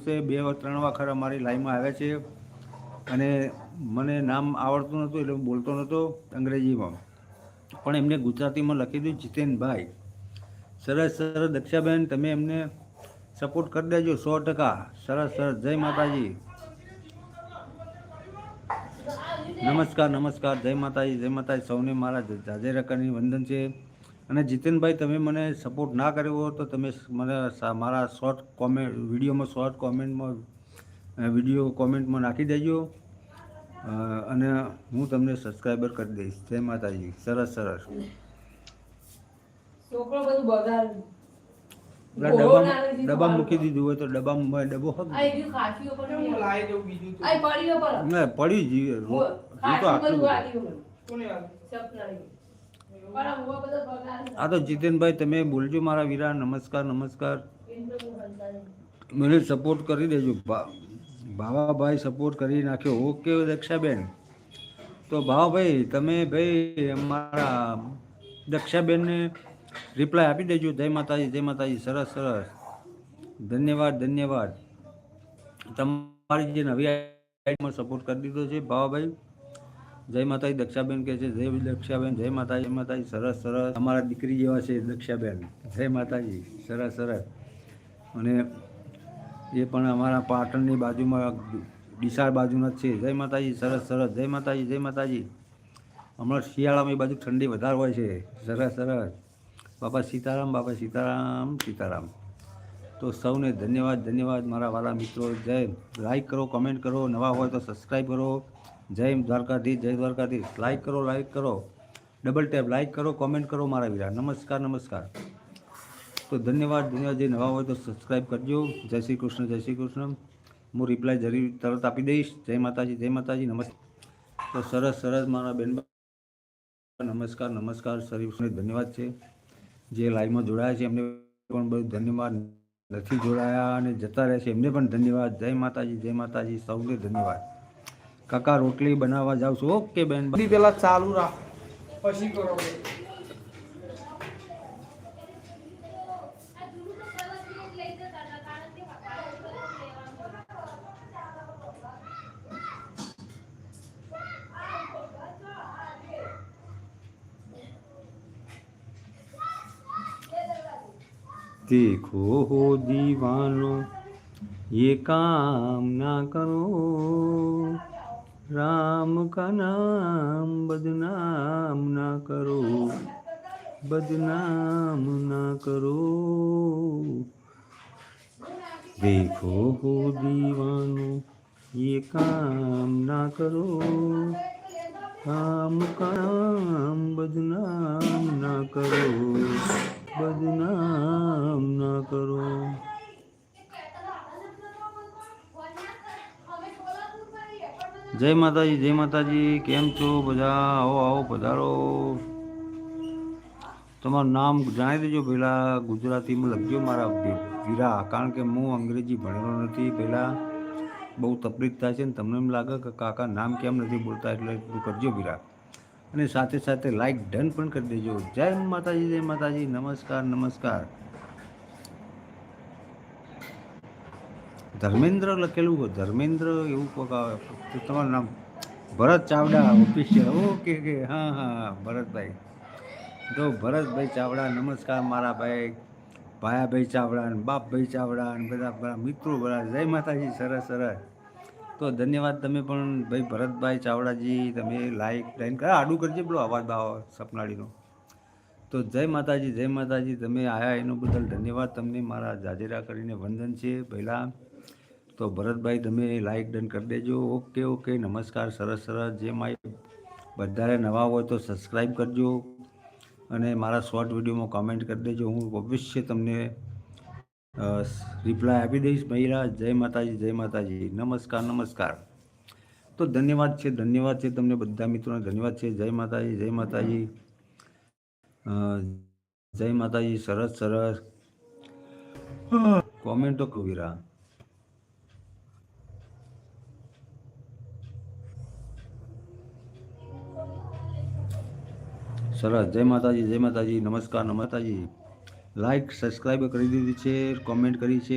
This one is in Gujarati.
દિવસે 2-3 વખત અમારી લાઈનમાં આવ્યા છે અને મને નામ આવડતું નહોતું એટલે હું બોલતો નહોતો અંગ્રેજીમાં, પણ એમને ગુજરાતીમાં લખી દીધું જીતેનભાઈ. સરસ સરસ દક્ષાબેન, તમે એમને સપોર્ટ કરી દેજો 100%. સરસ સરસ. જય માતાજી. નમસ્કાર નમસ્કાર. જય માતાજી જય માતાજી. સૌને મારા જાજેરાકરની વંદન છે. અને જીતેનભાઈ, તમે મને સપોર્ટ ના કર્યો હોય તો તમે મને મારા શોર્ટ કોમેન્ટ વિડીયોમાં શોર્ટ કોમેન્ટમાં વિડીયો કોમેન્ટમાં નાખી દેજો અને હું તમને સબસ્ક્રાઈબર કરી દઈશ. જય માતાજી. સરસ સરસ. ડબ્બા મૂકી દીધું હોય તો ડબ્બામાં ડબ્બો પડી જઈએ તો આટલું. આ તો જીતેનભાઈ તમે બોલજો મારા વીરા. નમસ્કાર નમસ્કાર. મને સપોર્ટ કરી દેજો. ભાવાભાઈ સપોર્ટ કરી નાખ્યો. ઓકે દક્ષાબેન. તો ભાવાભાઈ તમે ભાઈ અમારા દક્ષાબેનને રિપ્લાય આપી દેજો. જય માતાજી જય માતાજી. સરસ સરસ. ધન્યવાદ ધન્યવાદ. તમારી જે નવી આઈડીમાં સપોર્ટ કરી દીધો છે ભાવાભાઈ. જય માતાજી. દક્ષાબેન કહે છે જય દક્ષાબેન. જય માતાજી જય માતાજી. સરસ સરસ. અમારા દીકરી જેવા છે દક્ષાબેન. જય માતાજી. સરસ સરસ. અને એ પણ અમારા પાટણની બાજુમાં ડીસાર બાજુના જ છે. જય માતાજી. સરસ સરસ. જય માતાજી જય માતાજી. હમણાં શિયાળામાં એ બાજુ ઠંડી વધારે હોય છે. સરસ સરસ. બાપા સીતારામ બાપા સીતારામ સીતારામ. તો સૌને ધન્યવાદ ધન્યવાદ મારા વાલા મિત્રો. જય. લાઈક કરો, કમેન્ટ કરો, નવા હોય તો સબસ્ક્રાઈબ કરો. જય દ્વારકાધીશ જય દ્વારકાધીશ. લાઈક કરો લાઈક કરો. ડબલ ટેપ લાઈક કરો, કોમેન્ટ કરો મારા વીરા. નમસ્કાર નમસ્કાર. તો ધન્યવાદ ધન્યવાદ. જે નવા હોય તો સબસ્ક્રાઈબ કરજો. જય શ્રી કૃષ્ણ જય શ્રી કૃષ્ણ. હું રિપ્લાય જરૂર તરત આપી દઈશ. જય માતાજી જય માતાજી. નમસ્કાર. તો સરસ સરસ મારા બેન. નમસ્કાર નમસ્કાર. શરીફને ધન્યવાદ છે જે લાઈવમાં જોડાયા છે એમને પણ બહુ ધન્યવાદ. નથી જોડાયા અને જતા રહે છે એમને પણ ધન્યવાદ. જય માતાજી જય માતાજી. સૌને ધન્યવાદ. કાકા રોટલી બનાવવા જાઉં છું. ઓકે બેન. બધી પેલા ચાલુ રાખ પછી કરો. देखो हो दीवानो ये काम ना करो, राम का नाम बदनाम ना करो, बदनाम ना करो. देखो हो दीवानो ये काम ना करो, राम का नाम बदनाम ना करो, बदनाम ना करो. જય માતાજી જય માતાજી. કેમ છો બધા? આવો આવો પધારો. તમારું નામ જણાવી દેજો પહેલાં. ગુજરાતીમાં લખજો મારા વીરા, કારણ કે હું અંગ્રેજી ભણેલો નથી. પહેલાં બહુ તકલીફ થાય છે ને તમને એમ લાગે કે કાકા નામ કેમ નથી બોલતા, એટલે એટલું કરજો વીરા. અને સાથે સાથે લાઈક ડન પણ કરી દેજો. જય માતાજી જય માતાજી. નમસ્કાર નમસ્કાર. ધર્મેન્દ્ર લખેલું હોય, ધર્મેન્દ્ર એવું કોઈક આવે. તો તમારું નામ ભરત ચાવડા ઓફિશિયલ. Okay okay. હા હા ભરતભાઈ. તો ભરતભાઈ ચાવડા નમસ્કાર મારા ભાઈ. ભાયાભાઈ ચાવડા ને બાપભાઈ ચાવડા ને બધા મિત્રો બધા. જય માતાજી. સરસ સરસ. તો ધન્યવાદ. તમે પણ ભાઈ ભરતભાઈ ચાવડાજી તમે લાઈક ટાઈમ આડું કરજે પેલો અવાજ બાવ સપનાડીનો. તો જય માતાજી જય માતાજી. તમે આવ્યા એનો બદલ ધન્યવાદ. તમને મારા જાજેરા કરીને વંદન છે પહેલાં. તો ભરતભાઈ તમે લાઈક ડન કરી દેજો. Okay okay. નમસ્કાર. સરસ સરસ. જે મારી બધાએ નવા હોય તો સબસ્ક્રાઈબ કરજો અને મારા શોર્ટ વિડીયોમાં કોમેન્ટ કરી દેજો. હું અવશ્ય તમને રિપ્લાય આપી દઈશ મહિલા. જય માતાજી જય માતાજી. નમસ્કાર નમસ્કાર. તો ધન્યવાદ છે ધન્યવાદ છે તમને બધા મિત્રોને ધન્યવાદ છે. જય માતાજી જય માતાજી. જય માતાજી. સરસ સરસ. કોમેન્ટ તો કવિરા. સરસ. જય માતાજી જય માતાજી. નમસ્કાર નમતાજી. લાઈક સબસ્ક્રાઈબ કરી દીધી છે, કોમેન્ટ કરી છે.